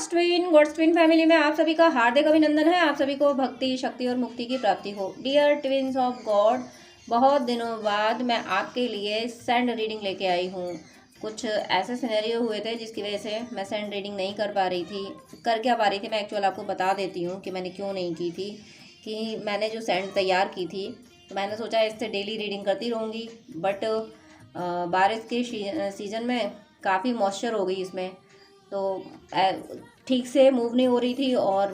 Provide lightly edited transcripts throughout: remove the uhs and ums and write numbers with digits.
God's twin family में आप सभी का हार्दिक अभिनंदन है। आप सभी को भक्ति, शक्ति और मुक्ति की प्राप्ति हो। डियर ट्विन्स ऑफ गॉड, बहुत दिनों बाद मैं आपके लिए सेंड रीडिंग लेके आई हूँ। कुछ ऐसे सिनेरियो हुए थे जिसकी वजह से मैं सेंड रीडिंग नहीं कर पा रही थी। कर क्या पा रही थी मैं एक्चुअल आपको बता देती हूँ कि मैंने क्यों नहीं की थी। कि मैंने जो सेंड तैयार की थी तो मैंने सोचा इससे डेली रीडिंग करती रहूँगी, बट बारिश के सीज़न में काफ़ी मॉइस्चर हो गई इसमें, तो ठीक से मूव नहीं हो रही थी। और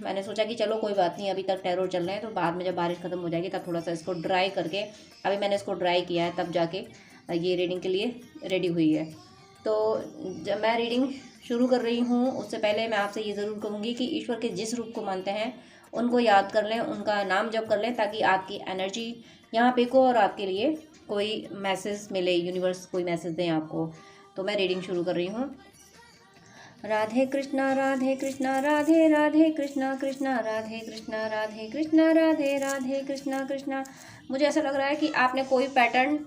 मैंने सोचा कि चलो कोई बात नहीं, अभी तक टैरो चल रहे हैं, तो बाद में जब बारिश ख़त्म हो जाएगी तब थोड़ा सा इसको ड्राई करके, अभी मैंने इसको ड्राई किया है तब जाके ये रीडिंग के लिए रेडी हुई है। तो जब मैं रीडिंग शुरू कर रही हूँ उससे पहले मैं आपसे ये ज़रूर कहूँगी कि ईश्वर के जिस रूप को मानते हैं उनको याद कर लें, उनका नाम जप कर लें, ताकि आपकी एनर्जी यहाँ पे को और आपके लिए कोई मैसेज मिले, यूनिवर्स कोई मैसेज दें आपको। तो मैं रीडिंग शुरू कर रही हूँ। राधे कृष्णा राधे कृष्णा राधे राधे कृष्णा कृष्णा राधे कृष्णा राधे कृष्णा राधे राधे कृष्णा कृष्णा। मुझे ऐसा लग रहा है कि आपने कोई पैटर्न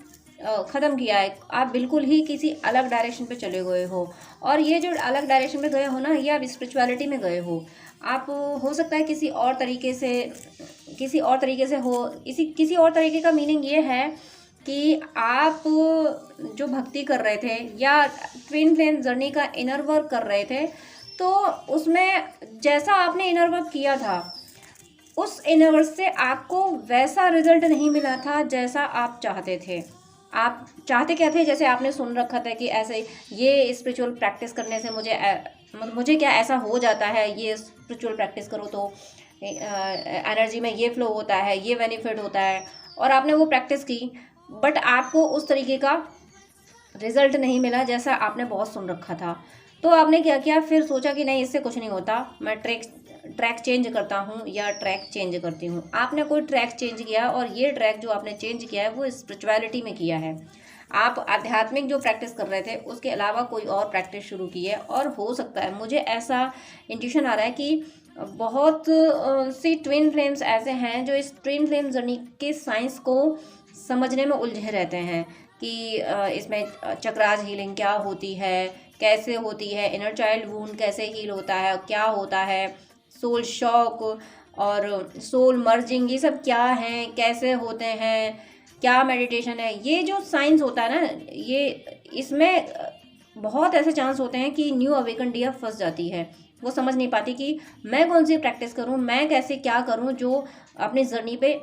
ख़त्म किया है, आप बिल्कुल ही किसी अलग डायरेक्शन पे चले गए हो। और ये जो अलग डायरेक्शन में गए हो ना, ये आप स्पिरिचुअलिटी में गए हो। आप हो सकता है किसी और तरीके से हो। किसी और तरीके का मीनिंग ये है कि आप जो भक्ति कर रहे थे या ट्विन फ्लेम जर्नी का इनर वर्क कर रहे थे, तो उसमें जैसा आपने इनर वर्क किया था उस इनर वर्क से आपको वैसा रिजल्ट नहीं मिला था जैसा आप चाहते थे। आप चाहते क्या थे, जैसे आपने सुन रखा था कि ऐसे ये स्पिरिचुअल प्रैक्टिस करने से मुझे क्या ऐसा हो जाता है, ये स्पिरिचुअल प्रैक्टिस करो तो एनर्जी में ये फ्लो होता है, ये बेनिफिट होता है, और आपने वो प्रैक्टिस की, बट आपको उस तरीके का रिजल्ट नहीं मिला जैसा आपने बहुत सुन रखा था। तो आपने क्या किया, फिर सोचा कि नहीं, इससे कुछ नहीं होता, मैं ट्रैक चेंज करता हूँ या ट्रैक चेंज करती हूँ। आपने कोई ट्रैक चेंज किया, और ये ट्रैक जो आपने चेंज किया है वो स्पिरिचुअलिटी में किया है। आप आध्यात्मिक जो प्रैक्टिस कर रहे थे उसके अलावा कोई और प्रैक्टिस शुरू की है। और हो सकता है, मुझे ऐसा इंट्यूशन आ रहा है कि बहुत सी ट्विन फ्लेम्स ऐसे हैं जो इस ट्विन फ्लेम जर्नी के साइंस को समझने में उलझे रहते हैं कि इसमें चक्रास हीलिंग क्या होती है, कैसे होती है, इनर चाइल्ड वूंड कैसे हील होता है, क्या होता है, सोल शॉक और सोल मर्जिंग, ये सब क्या हैं, कैसे होते हैं, क्या मेडिटेशन है। ये जो साइंस होता है ना, ये इसमें बहुत ऐसे चांस होते हैं कि न्यू अवेकन डियर फंस जाती है। वो समझ नहीं पाती कि मैं कौन सी प्रैक्टिस करूं, मैं कैसे क्या करूं जो अपनी जर्नी पे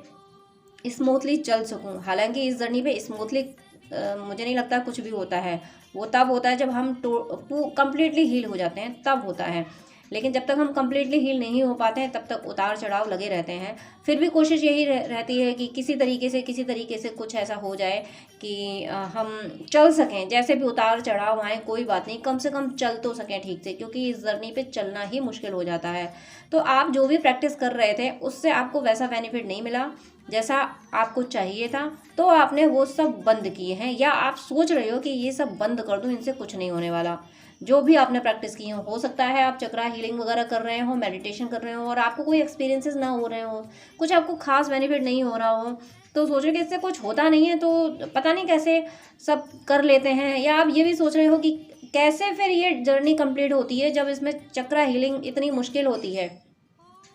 स्मूथली चल सकूं। हालांकि इस जर्नी पे स्मूथली मुझे नहीं लगता कुछ भी होता है। वो तब होता है जब हम कंप्लीटली हील हो जाते हैं, तब होता है। लेकिन जब तक हम कंप्लीटली हील नहीं हो पाते हैं तब तक उतार चढ़ाव लगे रहते हैं। फिर भी कोशिश यही रहती है कि किसी तरीके से कुछ ऐसा हो जाए कि हम चल सकें। जैसे भी उतार चढ़ाव आए कोई बात नहीं, कम से कम चल तो सकें ठीक से, क्योंकि इस जर्नी पे चलना ही मुश्किल हो जाता है। तो आप जो भी प्रैक्टिस कर रहे थे उससे आपको वैसा बेनिफिट नहीं मिला जैसा आपको चाहिए था, तो आपने वो सब बंद किए हैं, या आप सोच रहे हो कि ये सब बंद कर दूं, इनसे कुछ नहीं होने वाला। जो भी आपने प्रैक्टिस की हो सकता है आप चक्रा हीलिंग वगैरह कर रहे हो, मेडिटेशन कर रहे हो, और आपको कोई एक्सपीरियंसेस ना हो रहे हो, कुछ आपको खास बेनिफिट नहीं हो रहा हो, तो सोचो कि इससे कुछ होता नहीं है, तो पता नहीं कैसे सब कर लेते हैं। या आप ये भी सोच रहे हो कि कैसे फिर ये जर्नी कंप्लीट होती है जब इसमें चक्रा हीलिंग इतनी मुश्किल होती है,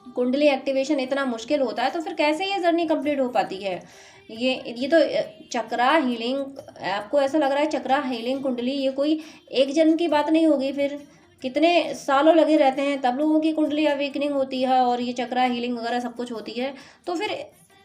कुंडली एक्टिवेशन इतना मुश्किल होता है, तो फिर कैसे ये जर्नी कंप्लीट हो पाती है। ये तो चक्रा हीलिंग, आपको ऐसा लग रहा है चक्रा हीलिंग कुंडली ये कोई एक जन्म की बात नहीं होगी, फिर कितने सालों लगे रहते हैं तब लोगों की कुंडली अवेकनिंग होती है और ये चक्रा हीलिंग वगैरह सब कुछ होती है। तो फिर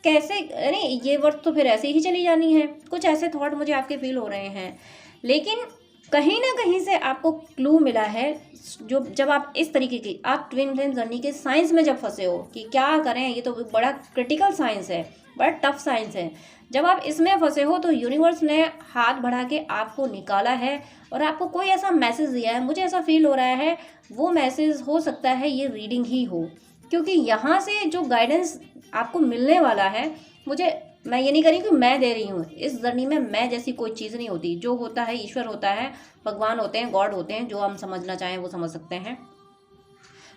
कैसे, नहीं ये वर्थ तो फिर ऐसे ही चली जानी है। कुछ ऐसे थॉट मुझे आपके फील हो रहे हैं, लेकिन कहीं ना कहीं से आपको क्लू मिला है। जो जब आप इस तरीके की, आप ट्विन फ्लेम जर्नी के साइंस में जब फंसे हो कि क्या करें, ये तो बड़ा क्रिटिकल साइंस है, बड़ा टफ साइंस है, जब आप इसमें फंसे हो तो यूनिवर्स ने हाथ बढ़ा के आपको निकाला है और आपको कोई ऐसा मैसेज दिया है। मुझे ऐसा फील हो रहा है वो मैसेज हो सकता है ये रीडिंग ही हो, क्योंकि यहाँ से जो गाइडेंस आपको मिलने वाला है, मैं ये नहीं कह रही कि मैं दे रही हूँ, इस जर्नी में मैं जैसी कोई चीज़ नहीं होती। जो होता है ईश्वर होता है, भगवान होते हैं, गॉड होते हैं, जो हम समझना चाहें वो समझ सकते हैं।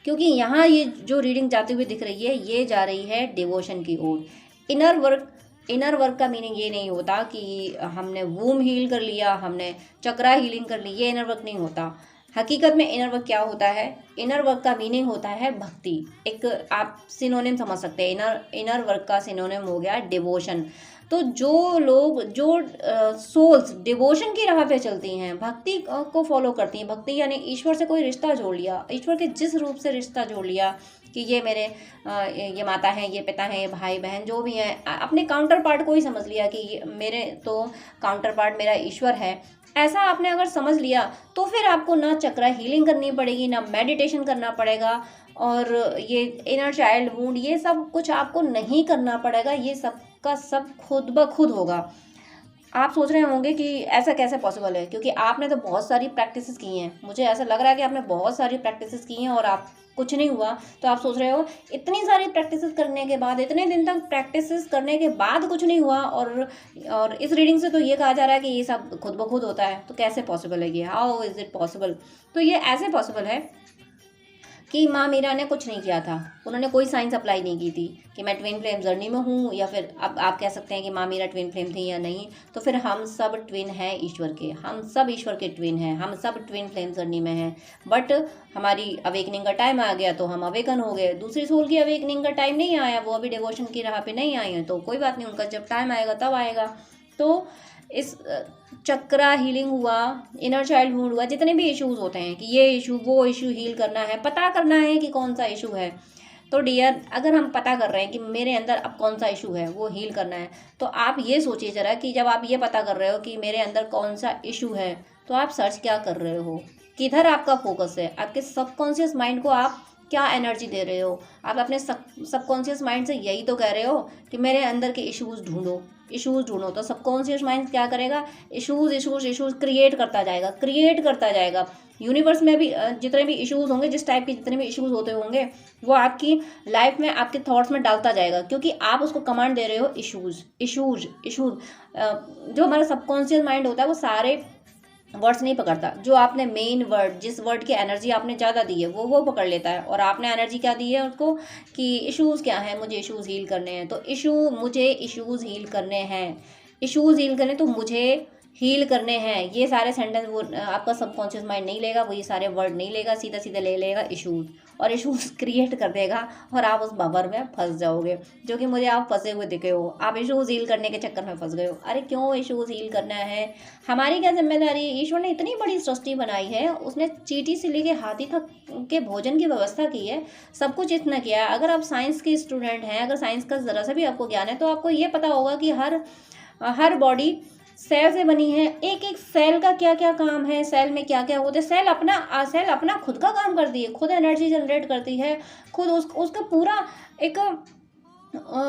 क्योंकि यहाँ ये जो रीडिंग जाती हुई दिख रही है ये जा रही है डिवोशन की ओर। इनर वर्क का मीनिंग ये नहीं होता कि हमने वूम हील कर लिया, हमने चक्रा हीलिंग कर ली, ये इनर वर्क नहीं होता। हकीकत में इनर वर्क क्या होता है? इनर वर्क का मीनिंग होता है भक्ति। एक आप सिनोनिम समझ सकते हैं, इनर वर्क का सिनोनिम हो गया डिवोशन। तो जो लोग, जो सोल्स डिवोशन की राह पे चलती हैं, भक्ति को फॉलो करती हैं, भक्ति यानी ईश्वर से कोई रिश्ता जोड़ लिया, ईश्वर के जिस रूप से रिश्ता जोड़ लिया कि ये मेरे ये माता हैं, ये पिता हैं, ये भाई बहन जो भी हैं, अपने काउंटर पार्ट को ही समझ लिया कि ये मेरे तो काउंटर पार्ट मेरा ईश्वर है, ऐसा आपने अगर समझ लिया तो फिर आपको ना चक्रा हीलिंग करनी पड़ेगी, ना मेडिटेशन करना पड़ेगा, और ये इनर चाइल्ड वुंड ये सब कुछ आपको नहीं करना पड़ेगा, ये सब का सब खुद ब खुद होगा। आप सोच रहे होंगे कि ऐसा कैसे पॉसिबल है, क्योंकि आपने तो बहुत सारी प्रैक्टिसेस की हैं, मुझे ऐसा लग रहा है कि आपने बहुत सारी प्रैक्टिसेस की हैं और आप कुछ नहीं हुआ। तो आप सोच रहे हो इतनी सारी प्रैक्टिसेस करने के बाद, इतने दिन तक प्रैक्टिसेस करने के बाद कुछ नहीं हुआ, और इस रीडिंग से तो ये कहा जा रहा है कि ये सब खुद ब खुद होता है, तो कैसे पॉसिबल है ये? How is it possible? तो ये ऐसे पॉसिबल है कि माँ मीरा ने कुछ नहीं किया था, उन्होंने कोई साइंस अप्लाई नहीं की थी कि मैं ट्विन फ्लेम जर्नी में हूँ, या फिर अब आप कह सकते हैं कि माँ मीरा ट्विन फ्लेम थी या नहीं। तो फिर हम सब ट्विन हैं ईश्वर के, हम सब ईश्वर के ट्विन हैं, हम सब ट्विन फ्लेम जर्नी में हैं। बट हमारी अवेकनिंग का टाइम आ गया तो हम अवेकन हो गए, दूसरी सोल की अवेकनिंग का टाइम नहीं आया, वो अभी डिवोशन की राह पे नहीं आई है, तो कोई बात नहीं, उनका जब टाइम आएगा तब आएगा। तो इस चक्रा हीलिंग हुआ, इनर चाइल्डहुड हुआ, जितने भी इश्यूज होते हैं कि ये इशू वो इशू हील करना है, पता करना है कि कौन सा इशू है। तो डियर, अगर हम पता कर रहे हैं कि मेरे अंदर अब कौन सा इशू है, वो हील करना है, तो आप ये सोचिए जरा कि जब आप ये पता कर रहे हो कि मेरे अंदर कौन सा इशू है, तो आप सर्च क्या कर रहे हो, किधर आपका फोकस है, आपके सबकॉन्शियस माइंड को आप क्या एनर्जी दे रहे हो? आप अपने सबकॉन्शियस माइंड से यही तो कह रहे हो कि मेरे अंदर के इश्यूज ढूंढो, इश्यूज ढूंढो। तो सबकॉन्शियस माइंड क्या करेगा? इश्यूज इश्यूज इश्यूज क्रिएट करता जाएगा, क्रिएट करता जाएगा। यूनिवर्स में भी जितने भी इश्यूज होंगे, जिस टाइप के जितने भी इश्यूज होते होंगे, वो आपकी लाइफ में, आपके थॉट्स में डालता जाएगा, क्योंकि आप उसको कमांड दे रहे हो इश्यूज इश्यूज इश्यूज। जो हमारा सबकॉन्शियस माइंड होता है वो सारे वर्ड्स नहीं पकड़ता, जो आपने मेन वर्ड, जिस वर्ड की एनर्जी आपने ज़्यादा दी है वो पकड़ लेता है। और आपने एनर्जी क्या दी है उसको कि इश्यूज़ क्या हैं, मुझे इश्यूज़ हील करने हैं, तो मुझे इश्यूज़ हील करने हैं, इश्यूज़ हील करने तो मुझे हील करने हैं, ये सारे सेंटेंस वो आपका सबकॉन्शियस माइंड नहीं लेगा, वो ये सारे वर्ड नहीं लेगा, सीधा सीधा ले लेगा इश्यूज़, और इश्यूज़ क्रिएट कर देगा, और आप उस बबर में फंस जाओगे, जो कि मुझे आप फंसे हुए दिखे हो, आप इश्यूज़ हील करने के चक्कर में फंस गए हो। अरे क्यों इश्यूज़ हील करना है? हमारी क्या जिम्मेदारी है? ईश्वर ने इतनी बड़ी सृष्टि बनाई है, उसने चींटी से लेके हाथी तक के भोजन की व्यवस्था की है, सब कुछ इतना किया है। अगर आप साइंस के स्टूडेंट हैं, अगर साइंस का ज़रा सा भी आपको ज्ञान है, तो आपको ये पता होगा कि हर बॉडी सेल से बनी है, एक एक सेल का क्या क्या काम है, सेल में क्या क्या होता है, सेल अपना खुद का काम करती है, खुद एनर्जी जनरेट करती है, खुद उसका पूरा एक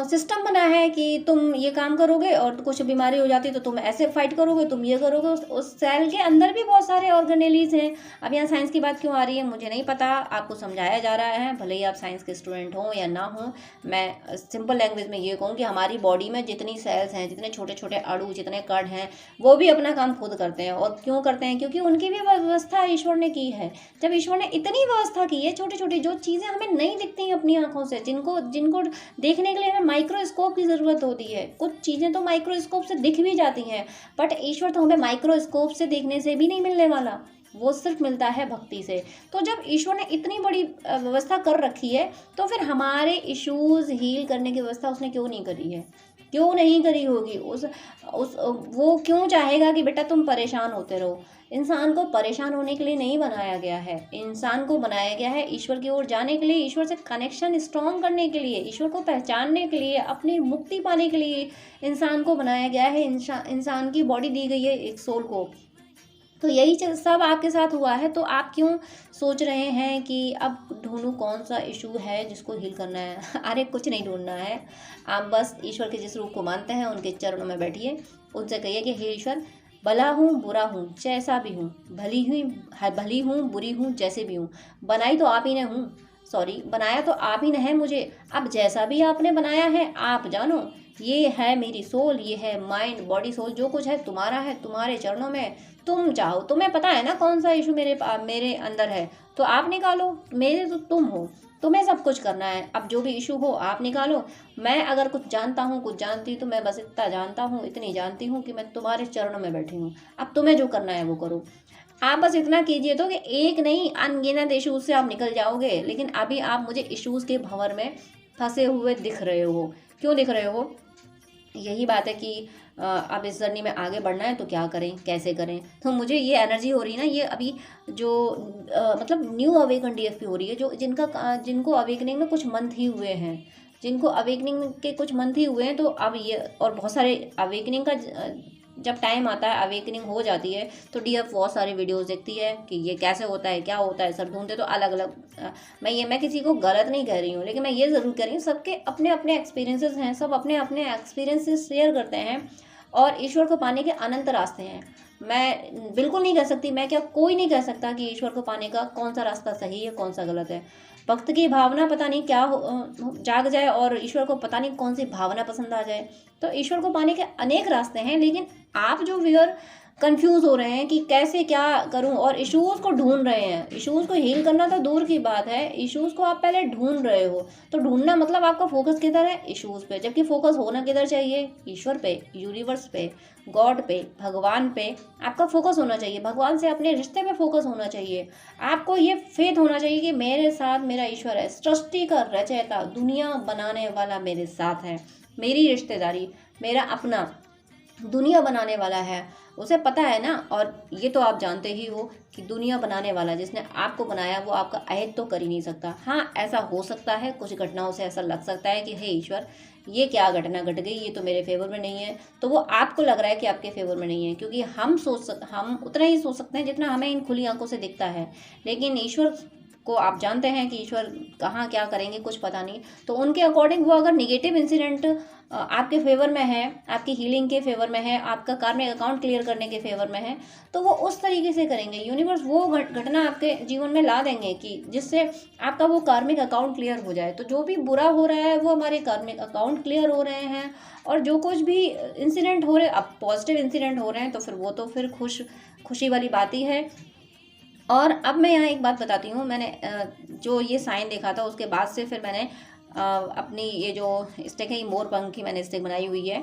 सिस्टम बना है कि तुम ये काम करोगे और कुछ बीमारी हो जाती है तो तुम ऐसे फाइट करोगे, तुम ये करोगे। उस सेल के अंदर भी बहुत सारे ऑर्गेनेलीज हैं। अब यहाँ साइंस की बात क्यों आ रही है मुझे नहीं पता, आपको समझाया जा रहा है, भले ही आप साइंस के स्टूडेंट हों या ना हों। मैं सिंपल लैंग्वेज में ये कहूँ कि हमारी बॉडी में जितनी सेल्स हैं, जितने छोटे छोटे अणु, जितने कण हैं, वो भी अपना काम खुद करते हैं। और क्यों करते हैं? क्योंकि उनकी भी व्यवस्था ईश्वर ने की है। जब ईश्वर ने इतनी व्यवस्था की है, छोटी छोटी जो चीज़ें हमें नहीं दिखती अपनी आंखों से, जिनको देखने के लिए हमें माइक्रोस्कोप की ज़रूरत होती है, कुछ चीज़ें तो माइक्रोस्कोप से दिख भी जाती हैं, बट ईश्वर तो हमें माइक्रोस्कोप से देखने से भी नहीं मिलने वाला, वो सिर्फ मिलता है भक्ति से। तो जब ईश्वर ने इतनी बड़ी व्यवस्था कर रखी है, तो फिर हमारे इश्यूज हील करने की व्यवस्था उसने क्यों नहीं करी है? क्यों नहीं करी होगी? वो क्यों चाहेगा कि बेटा तुम परेशान होते रहो? इंसान को परेशान होने के लिए नहीं बनाया गया है, इंसान को बनाया गया है ईश्वर की ओर जाने के लिए, ईश्वर से कनेक्शन स्ट्रॉन्ग करने के लिए, ईश्वर को पहचानने के लिए, अपनी मुक्ति पाने के लिए इंसान को बनाया गया है। इंसान की बॉडी दी गई है एक सोल को। तो यही सब आपके साथ हुआ है। तो आप क्यों सोच रहे हैं कि अब ढूंढूं कौन सा इशू है जिसको हील करना है? अरे कुछ नहीं ढूंढना है, आप बस ईश्वर के जिस रूप को मानते हैं उनके चरणों में बैठिए, उनसे कहिए कि हे ईश्वर, भला हूँ बुरा हूँ जैसा भी हूँ, भली हूँ बुरी हूँ जैसे भी हूँ, बनाई तो आप ही ने हूँ, सॉरी बनाया तो आप ही ने है मुझे, अब जैसा भी आपने बनाया है आप जानो, ये है मेरी सोल, ये है माइंड बॉडी सोल, जो कुछ है तुम्हारा है, तुम्हारे चरणों में। तुम चाहो, तुम्हें पता है ना कौन सा इशू मेरे अंदर है, तो आप निकालो, मेरे तो तुम हो, तुम्हें सब कुछ करना है। अब जो भी इशू हो आप निकालो। मैं अगर कुछ जानता हूँ, कुछ जानती हूँ, तो मैं बस इतना जानता हूँ, इतनी जानती हूँ कि मैं तुम्हारे चरणों में बैठी हूँ, अब तुम्हें जो करना है वो करो। आप बस इतना कीजिए तो कि एक नहीं अनगिनत इश्यूज से आप निकल जाओगे। लेकिन अभी आप मुझे इश्यूज के भंवर में फंसे हुए दिख रहे हो। क्यों दिख रहे हो? यही बात है कि अब इस जर्नी में आगे बढ़ना है तो क्या करें, कैसे करें। तो मुझे ये एनर्जी हो रही है ना, ये अभी जो मतलब न्यू अवेकन डीएफपी हो रही है, जो जिनको अवेकनिंग में कुछ मंथ ही हुए हैं, जिनको अवेकनिंग के कुछ मंथ ही हुए हैं, तो अब ये और बहुत सारे अवेकनिंग का जब टाइम आता है, अवेकनिंग हो जाती है, तो डीएफ बहुत सारी वीडियोस देखती है कि ये कैसे होता है, क्या होता है, सब ढूंढते तो अलग अलग। मैं किसी को गलत नहीं कह रही हूँ, लेकिन मैं ये ज़रूर कह रही हूँ सबके अपने अपने एक्सपीरियंसेस हैं, सब अपने अपने एक्सपीरियंसेस शेयर करते हैं और ईश्वर को पाने के अनंत रास्ते हैं। मैं बिल्कुल नहीं कह सकती, मैं क्या, कोई नहीं कह सकता कि ईश्वर को पाने का कौन सा रास्ता सही है, कौन सा गलत है। भक्त की भावना पता नहीं क्या जाग जाए और ईश्वर को पता नहीं कौन सी भावना पसंद आ जाए। तो ईश्वर को पाने के अनेक रास्ते हैं, लेकिन आप जो व्यूअर कंफ्यूज हो रहे हैं कि कैसे क्या करूं और इश्यूज़ को ढूंढ रहे हैं, इश्यूज़ को हील करना तो दूर की बात है, इश्यूज़ को आप पहले ढूंढ रहे हो। तो ढूंढना मतलब आपका फोकस किधर है? इश्यूज़ पे। जबकि फोकस होना किधर चाहिए? ईश्वर पे, यूनिवर्स पे, गॉड पे, भगवान पे आपका फोकस होना चाहिए। भगवान से अपने रिश्ते में फोकस होना चाहिए। आपको ये फेथ होना चाहिए कि मेरे साथ मेरा ईश्वर है, सृष्टि का रचयिता, दुनिया बनाने वाला मेरे साथ है। मेरी रिश्तेदारी, मेरा अपना दुनिया बनाने वाला है, उसे पता है ना। और ये तो आप जानते ही हो कि दुनिया बनाने वाला जिसने आपको बनाया वो आपका अहित तो कर ही नहीं सकता। हाँ, ऐसा हो सकता है, कुछ घटनाओं से ऐसा लग सकता है कि हे ईश्वर, ये क्या घटना घट गई, ये तो मेरे फेवर में नहीं है। तो वो आपको लग रहा है कि आपके फेवर में नहीं है, क्योंकि हम उतना ही सोच सकते हैं जितना हमें इन खुली आंखों से दिखता है। लेकिन ईश्वर को आप जानते हैं कि ईश्वर कहाँ क्या करेंगे, कुछ पता नहीं। तो उनके अकॉर्डिंग वो अगर निगेटिव इंसिडेंट आपके फेवर में है, आपकी हीलिंग के फेवर में है, आपका कार्मिक अकाउंट क्लियर करने के फेवर में है, तो वो उस तरीके से करेंगे। यूनिवर्स वो घटना आपके जीवन में ला देंगे कि जिससे आपका वो कार्मिक अकाउंट क्लियर हो जाए। तो जो भी बुरा हो रहा है वो हमारे कार्मिक अकाउंट क्लियर हो रहे हैं, और जो कुछ भी इंसिडेंट हो रहे हैं, अब पॉजिटिव इंसिडेंट हो रहे हैं तो फिर वो तो फिर खुशी वाली बात ही है। और अब मैं यहाँ एक बात बताती हूँ। मैंने जो ये साइन देखा था उसके बाद से फिर मैंने अपनी ये जो स्टिक है, ये मोर पंख की मैंने स्टिक बनाई हुई है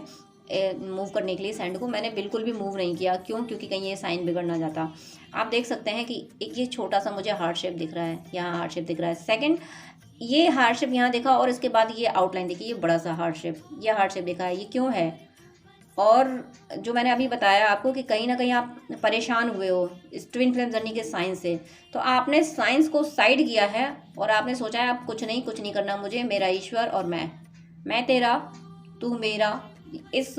मूव करने के लिए सैंड को। मैंने बिल्कुल भी मूव नहीं किया। क्यों? क्योंकि कहीं ये साइन बिगड़ ना जाता। आप देख सकते हैं कि एक ये छोटा सा मुझे हार्ट शेप दिख रहा है, यहाँ हार्ट शेप दिख रहा है। सेकंड, ये हार्ट शेप यहाँ देखा और इसके बाद ये आउटलाइन देखी, ये बड़ा सा हार्ट शेप, ये हार्ट शेप देखा है। ये क्यों है? और जो मैंने अभी बताया आपको कि कहीं ना कहीं आप परेशान हुए हो इस ट्विन फ्लेम जर्नी के साइंस से, तो आपने साइंस को साइड किया है और आपने सोचा है आप कुछ नहीं करना मुझे, मेरा ईश्वर और मैं तेरा, तू मेरा, इस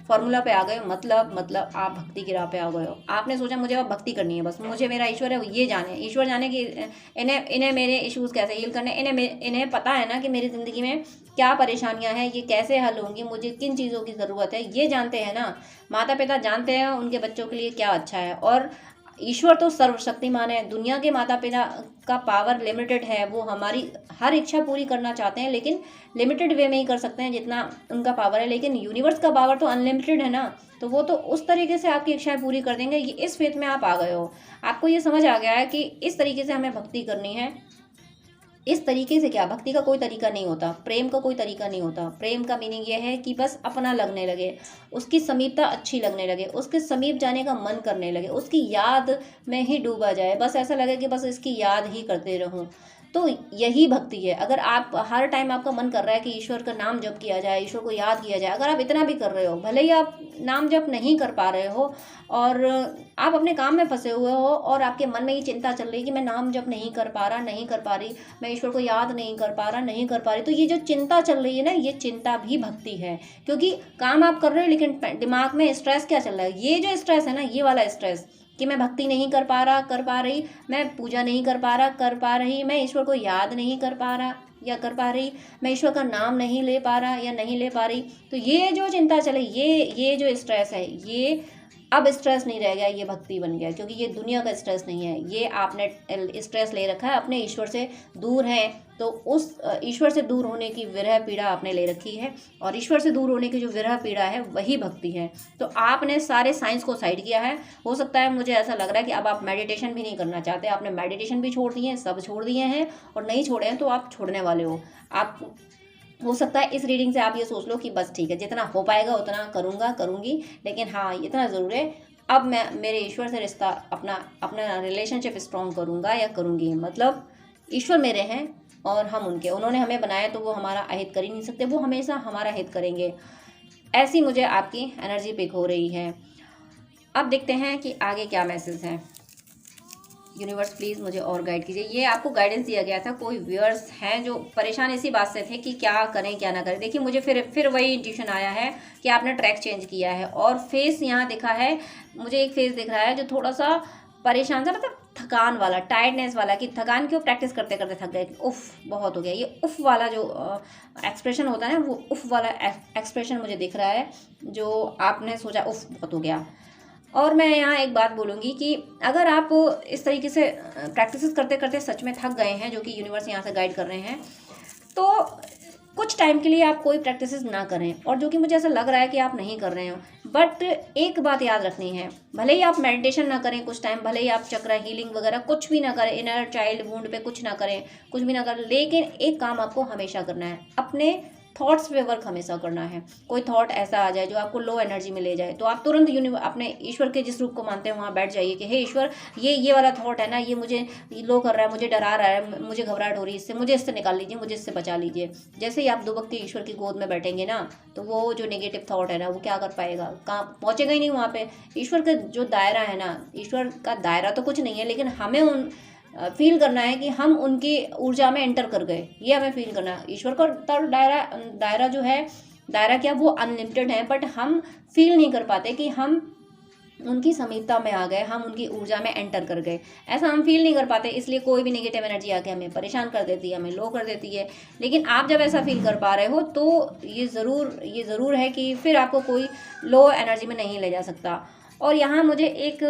फॉर्मूला पे आ गए हो। मतलब आप भक्ति की राह पे आ गए हो। आपने सोचा मुझे अब भक्ति करनी है, बस मुझे मेरा ईश्वर है ये जाने, ईश्वर जाने कि इन्हें मेरे इश्यूज़ कैसे हील करने, इन्हें पता है ना कि मेरी ज़िंदगी में क्या परेशानियां हैं, ये कैसे हल होंगी, मुझे किन चीज़ों की ज़रूरत है, ये जानते हैं ना। माता पिता जानते हैं उनके बच्चों के लिए क्या अच्छा है। और ईश्वर तो सर्वशक्तिमान है। दुनिया के माता पिता का पावर लिमिटेड है, वो हमारी हर इच्छा पूरी करना चाहते हैं, लेकिन लिमिटेड वे में ही कर सकते हैं जितना उनका पावर है। लेकिन यूनिवर्स का पावर तो अनलिमिटेड है ना, तो वो तो उस तरीके से आपकी इच्छाएं पूरी कर देंगे। ये इस फेथ में आप आ गए हो, आपको ये समझ आ गया है कि इस तरीके से हमें भक्ति करनी है। इस तरीके से क्या, भक्ति का कोई तरीका नहीं होता, प्रेम का कोई तरीका नहीं होता। प्रेम का मीनिंग ये है कि बस अपना लगने लगे, उसकी समीपता अच्छी लगने लगे, उसके समीप जाने का मन करने लगे, उसकी याद में ही डूबा जाए, बस ऐसा लगे कि बस इसकी याद ही करते रहूं। तो यही भक्ति है। अगर आप हर टाइम आपका मन कर रहा है कि ईश्वर का नाम जप किया जाए, ईश्वर को याद किया जाए, अगर आप इतना भी कर रहे हो, भले ही आप नाम जप नहीं कर पा रहे हो और आप अपने काम में फंसे हुए हो और आपके मन में ये चिंता चल रही है कि मैं नाम जप नहीं कर पा रहा, नहीं कर पा रही, मैं ईश्वर को याद नहीं कर पा रहा, नहीं कर पा रही, तो ये जो चिंता चल रही है ना, ये चिंता भी भक्ति है। क्योंकि काम आप कर रहे हो लेकिन दिमाग में स्ट्रेस क्या चल रहा है? ये जो स्ट्रेस है ना, ये वाला स्ट्रेस कि मैं भक्ति नहीं कर पा रहा, कर पा रही, मैं पूजा नहीं कर पा रहा, कर पा रही, मैं ईश्वर को याद नहीं कर पा रहा या कर पा रही, मैं ईश्वर का नाम नहीं ले पा रहा या नहीं ले पा रही, तो ये जो चिंता चले, ये जो स्ट्रेस है, ये अब स्ट्रेस नहीं रह गया, ये भक्ति बन गया। क्योंकि ये दुनिया का स्ट्रेस नहीं है, ये आपने स्ट्रेस ले रखा है, अपने ईश्वर से दूर है, तो उस ईश्वर से दूर होने की विरह पीड़ा आपने ले रखी है। और ईश्वर से दूर होने की जो विरह पीड़ा है वही भक्ति है। तो आपने सारे साइंस को साइड किया है। हो सकता है, मुझे ऐसा लग रहा है कि अब आप मेडिटेशन भी नहीं करना चाहते, आपने मेडिटेशन भी छोड़ दिए हैं, सब छोड़ दिए हैं, और नहीं छोड़े हैं तो आप छोड़ने वाले हो। आप हो सकता है इस रीडिंग से आप ये सोच लो कि बस ठीक है, जितना हो पाएगा उतना करूँगा, करूँगी, लेकिन हाँ इतना ज़रूर है, अब मैं मेरे ईश्वर से रिश्ता अपना अपना रिलेशनशिप स्ट्रॉन्ग करूँगा या करूँगी। मतलब ईश्वर मेरे हैं और हम उनके, उन्होंने हमें बनाया तो वो हमारा अहित कर ही नहीं सकते, वो हमेशा हमारा हित करेंगे। ऐसी मुझे आपकी एनर्जी पिक हो रही है। अब देखते हैं कि आगे क्या मैसेज है। यूनिवर्स प्लीज़ मुझे और गाइड कीजिए। ये आपको गाइडेंस दिया गया था। कोई व्यूअर्स हैं जो परेशान इसी बात से थे कि क्या करें क्या ना करें। देखिए मुझे फिर वही इंट्यूशन आया है कि आपने ट्रैक चेंज किया है और फेस यहाँ दिखा है, मुझे एक फेस दिख रहा है जो थोड़ा सा परेशान सा, मतलब थकान वाला, टायर्डनेस वाला, कि थकान क्यों, प्रैक्टिस करते करते थक गए, उफ बहुत हो गया। ये उफ वाला जो एक्सप्रेशन होता है ना, वो उफ वाला एक्सप्रेशन मुझे दिख रहा है, जो आपने सोचा उफ बहुत हो गया। और मैं यहाँ एक बात बोलूँगी कि अगर आप इस तरीके से प्रैक्टिस करते करते सच में थक गए हैं, जो कि यूनिवर्स यहाँ से गाइड कर रहे हैं, तो कुछ टाइम के लिए आप कोई प्रैक्टिस ना करें, और जो कि मुझे ऐसा लग रहा है कि आप नहीं कर रहे हो। बट एक बात याद रखनी है, भले ही आप मेडिटेशन ना करें कुछ टाइम, भले ही आप चक्र हीलिंग वगैरह कुछ भी ना करें, इनर चाइल्ड वुंड पे कुछ ना करें, कुछ भी ना करें, लेकिन एक काम आपको हमेशा करना है, अपने थॉट्स पे वर्क हमेशा करना है। कोई थॉट ऐसा आ जाए जो आपको लो एनर्जी में ले जाए, तो आप तुरंत अपने ईश्वर के जिस रूप को मानते हैं वहाँ बैठ जाइए कि हे ईश्वर, ये वाला थॉट है ना, ये मुझे लो कर रहा है, मुझे डरा रहा है, मुझे घबराहट हो रही है, इससे मुझे इससे निकाल लीजिए, मुझे इससे बचा लीजिए। जैसे ही आप दुबक के ईश्वर की गोद में बैठेंगे ना, तो वो जो नेगेटिव थॉट है ना, वो क्या कर पाएगा, कहाँ पहुँचेगा ही नहीं वहाँ पे। ईश्वर का जो दायरा है ना, ईश्वर का दायरा तो कुछ नहीं है, लेकिन हमें फील करना है कि हम उनकी ऊर्जा में एंटर कर गए, ये हमें फील करना है। ईश्वर का दायरा जो है, दायरा क्या, वो अनलिमिटेड है, बट हम फील नहीं कर पाते कि हम उनकी समीपता में आ गए, हम उनकी ऊर्जा में एंटर कर गए, ऐसा हम फील नहीं कर पाते। इसलिए कोई भी नेगेटिव एनर्जी आके हमें परेशान कर देती है, हमें लो कर देती है। लेकिन आप जब ऐसा फील कर पा रहे हो, तो ये ज़रूर है कि फिर आपको कोई लो एनर्जी में नहीं ले जा सकता। और यहाँ मुझे एक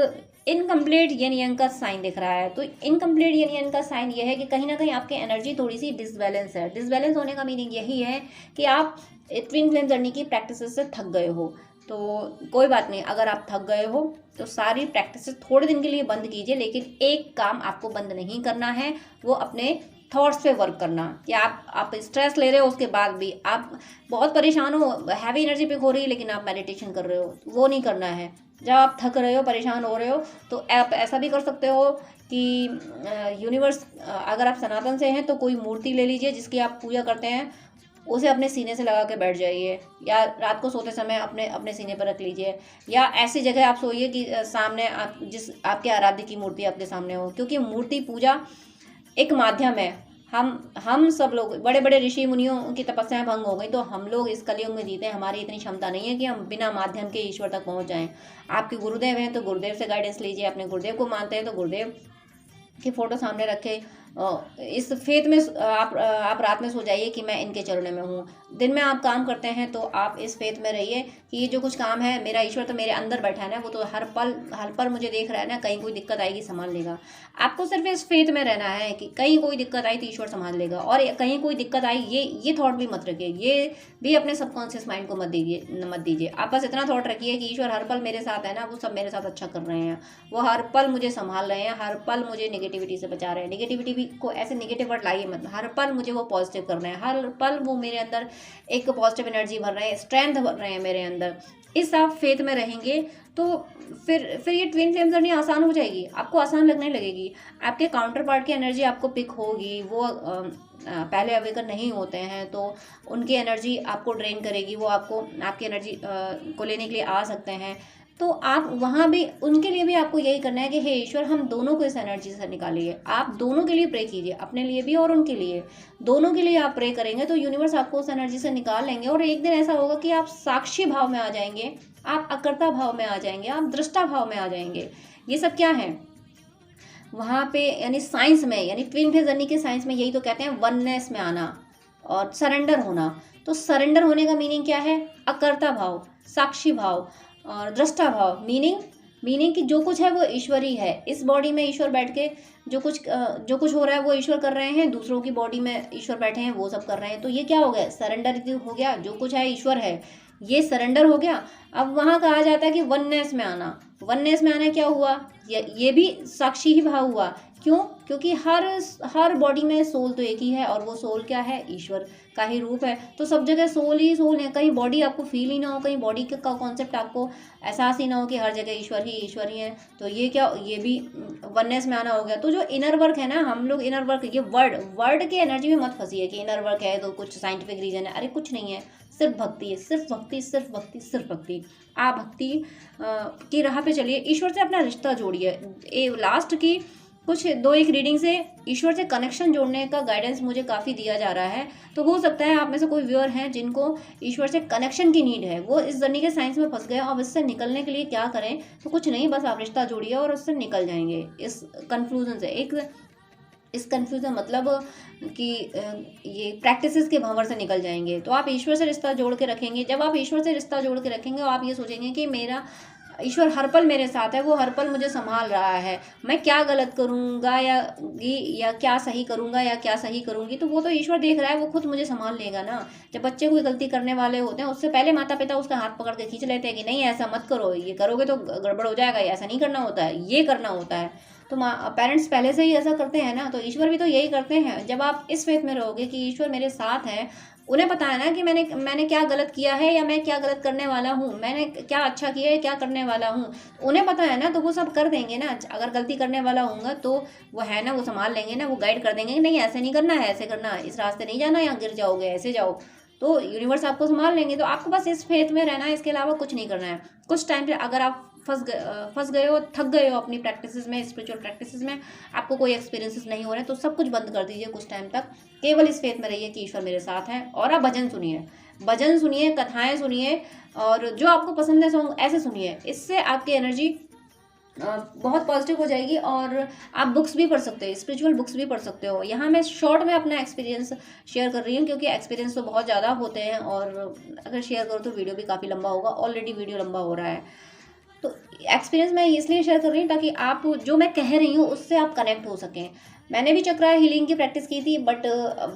इनकम्प्लीट यन यंग का साइन दिख रहा है। तो इनकम्प्लीट यन यंग का साइन ये है कि कहीं ना कहीं आपकी एनर्जी थोड़ी सी डिसबैलेंस है। डिसबैलेंस होने का मीनिंग यही है कि आप ट्विन फ्लेम जर्नी की प्रैक्टिस से थक गए हो। तो कोई बात नहीं, अगर आप थक गए हो तो सारी प्रैक्टिस थोड़े दिन के लिए बंद कीजिए, लेकिन एक काम आपको बंद नहीं करना है, वो अपने थॉट्स पे वर्क करना। कि आप स्ट्रेस ले रहे हो, उसके बाद भी आप बहुत परेशान हो, हैवी एनर्जी पिक हो रही है, लेकिन आप मेडिटेशन कर रहे हो, वो नहीं करना है। जब आप थक रहे हो, परेशान हो रहे हो, तो आप ऐसा भी कर सकते हो कि यूनिवर्स, अगर आप सनातन से हैं तो कोई मूर्ति ले लीजिए जिसकी आप पूजा करते हैं, उसे अपने सीने से लगा के बैठ जाइए, या रात को सोते समय अपने सीने पर रख लीजिए, या ऐसी जगह आप सोइए कि सामने आप आपके आराध्य की मूर्ति आपके सामने हो। क्योंकि मूर्ति पूजा एक माध्यम है। हम सब लोग, बड़े बड़े ऋषि मुनियों की तपस्याएं भंग हो गई, तो हम लोग इस कलयुग में जीते हैं। हमारी इतनी क्षमता नहीं है कि हम बिना माध्यम के ईश्वर तक पहुंच जाएं। आपके गुरुदेव हैं तो गुरुदेव से गाइडेंस लीजिए, अपने गुरुदेव को मानते हैं तो गुरुदेव की फोटो सामने रखे। इस फेथ में आप रात में सो जाइए कि मैं इनके चरणों में हूँ। दिन में आप काम करते हैं तो आप इस फेथ में रहिए कि ये जो कुछ काम है, मेरा ईश्वर तो मेरे अंदर बैठा है ना, वो तो हर पल मुझे देख रहा है ना, कहीं कोई दिक्कत आएगी संभाल लेगा। आपको सिर्फ इस फेथ में रहना है कि कहीं कोई दिक्कत आई तो ईश्वर संभाल लेगा, और कहीं कोई दिक्कत आई, ये थॉट भी मत रखिए, ये भी अपने सबकॉन्शियस माइंड को मत दीजिए। आप बस इतना थॉट रखिए कि ईश्वर हर पल मेरे साथ है ना, वो सब मेरे साथ अच्छा कर रहे हैं, वो हर पल मुझे संभाल रहे हैं, हर पल मुझे नेगेटिविटी से बचा रहे हैं। नेगेटिविटी भी को ऐसे नेगेटिव वर्ड लाइए मत, हर पल मुझे वो पॉजिटिव कर रहे हैं, हर पल वो मेरे अंदर एक पॉजिटिव एनर्जी भर रहे हैं, स्ट्रेंथ भर रहे हैं मेरे अंदर। इस आप फेथ में रहेंगे तो फिर ये ट्विन फ्लेम जर्नी आसान हो जाएगी, आपको आसान लगने लगेगी। आपके काउंटर पार्ट की एनर्जी आपको पिक होगी, वो पहले अवेकन नहीं होते हैं तो उनकी एनर्जी आपको ड्रेन करेगी, वो आपकी एनर्जी को लेने के लिए आ सकते हैं। तो आप वहाँ भी, उनके लिए भी आपको यही करना है कि हे ईश्वर, हम दोनों को इस एनर्जी से निकालिए। आप दोनों के लिए प्रे कीजिए, अपने लिए भी और उनके लिए, दोनों के लिए आप प्रे करेंगे तो यूनिवर्स आपको उस एनर्जी से निकाल लेंगे। और एक दिन ऐसा होगा कि आप साक्षी भाव में आ जाएंगे, आप अकर्ता भाव में आ जाएंगे, आप दृष्टा भाव में आ जाएंगे। ये सब क्या है वहाँ पे, यानी साइंस में, यानी ट्विन फ्लेम जर्नी के साइंस में यही तो कहते हैं वननेस में आना और सरेंडर होना। तो सरेंडर होने का मीनिंग क्या है, अकर्ता भाव, साक्षी भाव और दृष्टा भाव। मीनिंग कि जो कुछ है वो ईश्वरी है। इस बॉडी में ईश्वर बैठ के जो कुछ हो रहा है वो ईश्वर कर रहे हैं, दूसरों की बॉडी में ईश्वर बैठे हैं, वो सब कर रहे हैं। तो ये क्या हो गया, सरेंडर हो गया, जो कुछ है ईश्वर है, ये सरेंडर हो गया। अब वहाँ कहा जाता है कि वननेस में आना। वननेस में आना क्या हुआ, ये भी साक्षी ही भाव हुआ क्यों? क्योंकि हर बॉडी में सोल तो एक ही है, और वो सोल क्या है? ईश्वर का ही रूप है। तो सब जगह सोल ही सोल है, कहीं बॉडी आपको फील ही ना हो, कहीं बॉडी का कॉन्सेप्ट आपको एहसास ही ना हो कि हर जगह ईश्वर ही है। तो ये क्या, ये भी वननेस में आना हो गया। तो जो इनर वर्क है ना, हम लोग इनर वर्क, ये वर्ड की एनर्जी में मत फंसिए कि इनर वर्क है तो कुछ साइंटिफिक रीजन है। अरे कुछ नहीं है, सिर्फ भक्ति है, सिर्फ भक्ति, सिर्फ भक्ति, सिर्फ भक्ति। आप भक्ति की राह पे चलिए, ईश्वर से अपना रिश्ता जोड़िए। लास्ट की कुछ 2-1 रीडिंग से ईश्वर से कनेक्शन जोड़ने का गाइडेंस मुझे काफ़ी दिया जा रहा है। तो हो सकता है आप में से कोई व्यूअर हैं जिनको ईश्वर से कनेक्शन की नीड है, वो इस जर्नी के साइंस में फंस गए। अब इससे निकलने के लिए क्या करें? तो कुछ नहीं, बस आप रिश्ता जोड़िए और उससे निकल जाएंगे इस कन्फ्यूज़न से। इस कन्फ्यूज़न मतलब कि ये प्रैक्टिसेस के भंवर से निकल जाएंगे। तो आप ईश्वर से रिश्ता जोड़ के रखेंगे। जब आप ईश्वर से रिश्ता जोड़ के रखेंगे, आप ये सोचेंगे कि मेरा ईश्वर हर पल मेरे साथ है, वो हर पल मुझे संभाल रहा है। मैं क्या गलत करूँगा या क्या सही करूँगा या क्या सही करूँगी, तो वो तो ईश्वर देख रहा है, वो खुद मुझे संभाल लेगा ना। जब बच्चे कोई गलती करने वाले होते हैं, उससे पहले माता पिता उसका हाथ पकड़ के खींच लेते हैं कि नहीं ऐसा मत करो, ये करोगे तो गड़बड़ हो जाएगा, ऐसा नहीं करना होता है, ये करना होता है। तो पेरेंट्स पहले से ही ऐसा करते हैं ना, तो ईश्वर भी तो यही करते हैं। जब आप इस फेथ में रहोगे कि ईश्वर मेरे साथ है, उन्हें पता है ना कि मैंने क्या गलत किया है या मैं क्या गलत करने वाला हूँ, मैंने क्या अच्छा किया है, क्या करने वाला हूँ, उन्हें पता है ना, तो वो सब कर देंगे ना। अगर गलती करने वाला होऊंगा तो वो है ना, वो संभाल लेंगे ना, वो गाइड कर देंगे कि नहीं ऐसे नहीं करना है, ऐसे करना है, इस रास्ते नहीं जाना, यहाँ गिर जाओगे, ऐसे जाओ। तो यूनिवर्स आपको संभाल लेंगे। तो आपको बस इस फेथ में रहना है, इसके अलावा कुछ नहीं करना है। कुछ टाइम पे अगर आप फंस गए हो, थक गए हो अपनी प्रैक्टिसेस में, स्पिरिचुअल प्रैक्टिसेस में, आपको कोई एक्सपीरियंसेस नहीं हो रहे, तो सब कुछ बंद कर दीजिए कुछ टाइम तक। केवल इस फेथ में रहिए कि ईश्वर मेरे साथ है, और आप भजन सुनिए, कथाएं सुनिए, और जो आपको पसंद है सॉन्ग ऐसे सुनिए। इससे आपकी एनर्जी बहुत पॉजिटिव हो जाएगी। और आप बुक्स भी पढ़ सकते हो, स्पिरिचुअल बुक्स भी पढ़ सकते हो। यहाँ मैं शॉर्ट में अपना एक्सपीरियंस शेयर कर रही हूँ, क्योंकि एक्सपीरियंस तो बहुत ज़्यादा होते हैं, और अगर शेयर करो तो वीडियो भी काफ़ी लंबा होगा, ऑलरेडी वीडियो लंबा हो रहा है। तो एक्सपीरियंस मैं इसलिए शेयर कर रही हूँ ताकि आप जो मैं कह रही हूँ उससे आप कनेक्ट हो सकें। मैंने भी चक्रा हीलिंग की प्रैक्टिस की थी, बट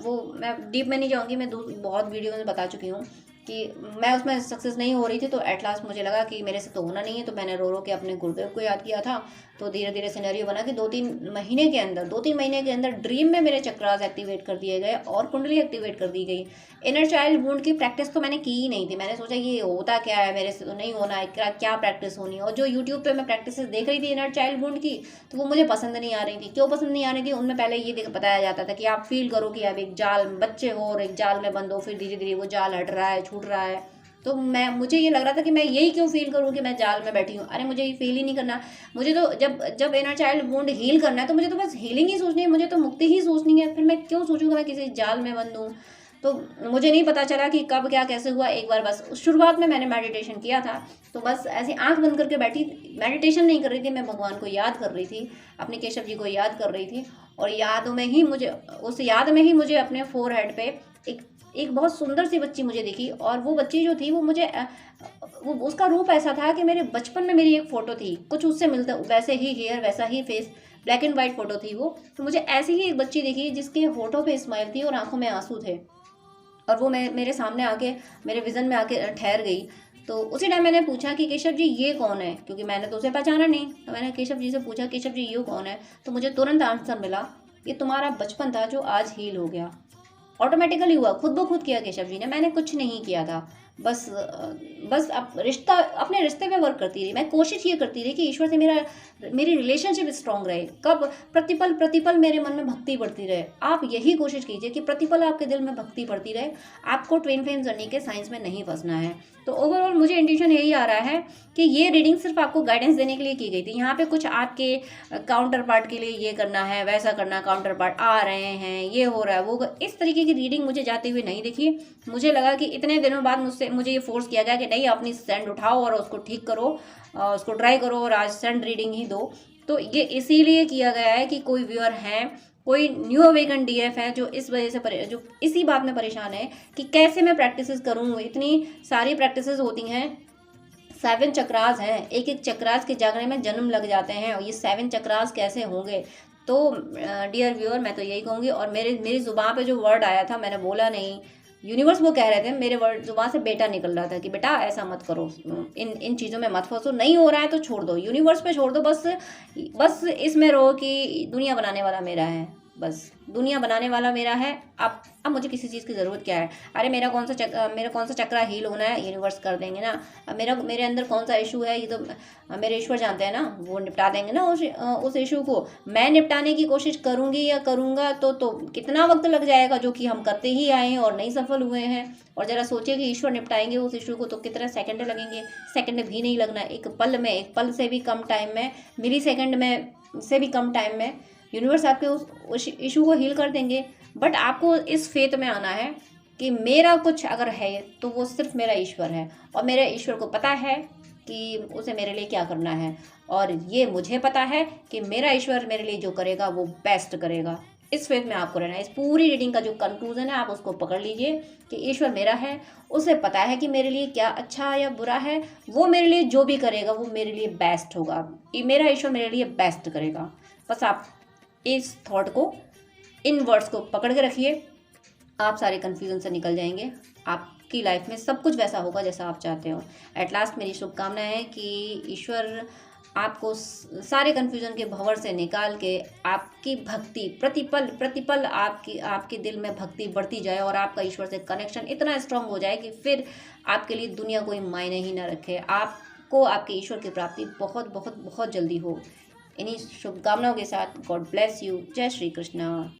वो मैं डीप में नहीं जाऊँगी। मैं बहुत वीडियो में बता चुकी हूँ कि मैं उसमें सक्सेस नहीं हो रही थी। तो एट लास्ट मुझे लगा कि मेरे से तो होना नहीं है, तो मैंने रो के अपने गुरुदेव को याद किया था। तो धीरे धीरे सिनेरियो बना कि 2-3 महीने के अंदर ड्रीम में मेरे चक्रास एक्टिवेट कर दिए गए और कुंडली एक्टिवेट कर दी गई। इनर चाइल्ड वुंड की प्रैक्टिस तो मैंने की ही नहीं थी। मैंने सोचा ये होता क्या है, मेरे से तो नहीं होना है, क्या प्रैक्टिस होनी है। और जो यूट्यूब पे मैं प्रैक्टिस देख रही थी इनर चाइल्ड वुंड की, तो वो मुझे पसंद नहीं आ रही थी। क्यों पसंद नहीं आ रही थी? उनमें पहले ये बताया जाता था कि आप फील करो कि आप एक जाल बच्चे हो और एक जाल में बंद हो, फिर धीरे धीरे वो जाल हट रहा है, छूट रहा है। तो मुझे ये लग रहा था कि मैं यही क्यों फील करूँ कि मैं जाल में बैठी हूँ। अरे मुझे ये फील ही नहीं करना। मुझे तो जब इनर चाइल्ड वुंड हील करना है, तो मुझे तो बस हीलिंग ही सोचनी है, मुझे तो मुक्ति ही सोचनी है। फिर मैं क्यों सोचूंगा मैं किसी जाल में बंद हूँ। तो मुझे नहीं पता चला कि कब क्या कैसे हुआ। एक बार बस शुरुआत में मैंने मेडिटेशन किया था, तो बस ऐसे आंख बंद करके बैठी, मेडिटेशन नहीं कर रही थी, मैं भगवान को याद कर रही थी, अपने केशव जी को याद कर रही थी। और उस याद में ही मुझे अपने फोरहेड पे एक बहुत सुंदर सी बच्ची मुझे दिखी। और वो बच्ची जो थी वो उसका रूप ऐसा था कि मेरे बचपन में मेरी एक फ़ोटो थी, कुछ उससे मिलता, वैसे ही हेयर, वैसा ही face, black and white photo थी वो। तो मुझे ऐसी ही एक बच्ची दिखी जिसके होठों पे स्माइल थी और आंखों में आंसू थे, और वो मेरे सामने आके, मेरे विज़न में आके ठहर गई। तो उसी टाइम मैंने पूछा कि केशव जी ये कौन है, क्योंकि मैंने तो उसे पहचाना नहीं। तो मैंने केशव जी से पूछा, केशव जी ये कौन है? तो मुझे तुरंत आंसर मिला, ये तुम्हारा बचपन था जो आज हील हो गया। ऑटोमेटिकली हुआ, खुद ब खुद किया केशव जी ने, मैंने कुछ नहीं किया था। बस अपने रिश्ते पे वर्क करती रही। मैं कोशिश ये करती रही कि ईश्वर से मेरी रिलेशनशिप स्ट्रांग रहे। कब? प्रतिपल मेरे मन में भक्ति बढ़ती रहे। आप यही कोशिश कीजिए कि प्रतिपल आपके दिल में भक्ति बढ़ती रहे। आपको ट्विन फ्लेम जर्नी के साइंस में नहीं फंसना है। तो ओवरऑल मुझे इंट्यूशन यही आ रहा है कि ये रीडिंग सिर्फ आपको गाइडेंस देने के लिए की गई थी। यहाँ पे कुछ आपके काउंटर पार्ट के लिए ये करना है, वैसा करना, काउंटर पार्ट आ रहे हैं, ये हो रहा है, वो इस तरीके की रीडिंग मुझे जाती हुई नहीं दिखी। मुझे लगा कि इतने दिनों बाद मुझे ये फोर्स किया गया कि नहीं, अपनी सेंड उठाओ और उसको ठीक करो, उसको ट्राई करो और आज सेंड रीडिंग ही दो। तो ये इसीलिए किया गया है कि कोई व्यूअर है, कोई न्यू अवेकन डीएफ है जो इस वजह से जो इसी बात में परेशान है कि कैसे मैं प्रैक्टिसेस करूँ। इतनी सारी प्रैक्टिसेस होती हैं, 7 चक्रास हैं, एक एक चक्रास के जागने में जन्म लग जाते हैं, और ये 7 चक्रास कैसे होंगे। तो डियर व्यूअर, मैं तो यही कहूँगी। और मेरी ज़ुबान पे जो वर्ड आया था मैंने बोला नहीं, यूनिवर्स वो कह रहे थे, मेरे वर्ड जुबान से बेटा निकल रहा था कि बेटा ऐसा मत करो, इन इन चीज़ों में मत फंसो, नहीं हो रहा है तो छोड़ दो, यूनिवर्स पे छोड़ दो, बस बस इसमें रहो कि दुनिया बनाने वाला मेरा है, बस दुनिया बनाने वाला मेरा है। अब मुझे किसी चीज़ की ज़रूरत क्या है? अरे मेरा कौन सा चक्रा हील होना है, यूनिवर्स कर देंगे ना। अब मेरे अंदर कौन सा इशू है, ये तो मेरे ईश्वर जानते हैं ना, वो निपटा देंगे ना उस इशू को। मैं निपटाने की कोशिश करूँगी या करूँगा तो कितना वक्त लग जाएगा, जो कि हम करते ही आए हैं और नहीं सफल हुए हैं। और ज़रा सोचिए कि ईश्वर निपटाएंगे उस इशू को तो कितने सेकंड लगेंगे, सेकंड भी नहीं लगना, एक पल से भी कम टाइम में, मिली सेकंड में से भी कम टाइम में यूनिवर्स आपके उस इशू को हील कर देंगे। बट आपको इस फेथ में आना है कि मेरा कुछ अगर है तो वो सिर्फ मेरा ईश्वर है, और मेरे ईश्वर को पता है कि उसे मेरे लिए क्या करना है, और ये मुझे पता है कि मेरा ईश्वर मेरे लिए जो करेगा वो बेस्ट करेगा। इस फेथ में आपको रहना है। इस पूरी रीडिंग का जो कंक्लूजन है आप उसको पकड़ लीजिए कि ईश्वर मेरा है, उसे पता है कि मेरे लिए क्या अच्छा या बुरा है, वो मेरे लिए जो भी करेगा वो मेरे लिए बेस्ट होगा, मेरा ईश्वर मेरे लिए बेस्ट करेगा। बस आप इस थॉट को, इन वर्ड्स को पकड़ के रखिए, आप सारे कन्फ्यूजन से निकल जाएंगे, आपकी लाइफ में सब कुछ वैसा होगा जैसा आप चाहते हो। एट लास्ट मेरी शुभकामना है कि ईश्वर आपको सारे कन्फ्यूजन के भंवर से निकाल के आपकी भक्ति प्रतिपल आपके दिल में भक्ति बढ़ती जाए, और आपका ईश्वर से कनेक्शन इतना स्ट्रांग हो जाए कि फिर आपके लिए दुनिया कोई मायने ही ना रखे। आपको आपके ईश्वर की प्राप्ति बहुत बहुत बहुत जल्दी हो। इन्हीं शुभकामनाओं के साथ गॉड ब्लेस यू। जय श्री कृष्णा।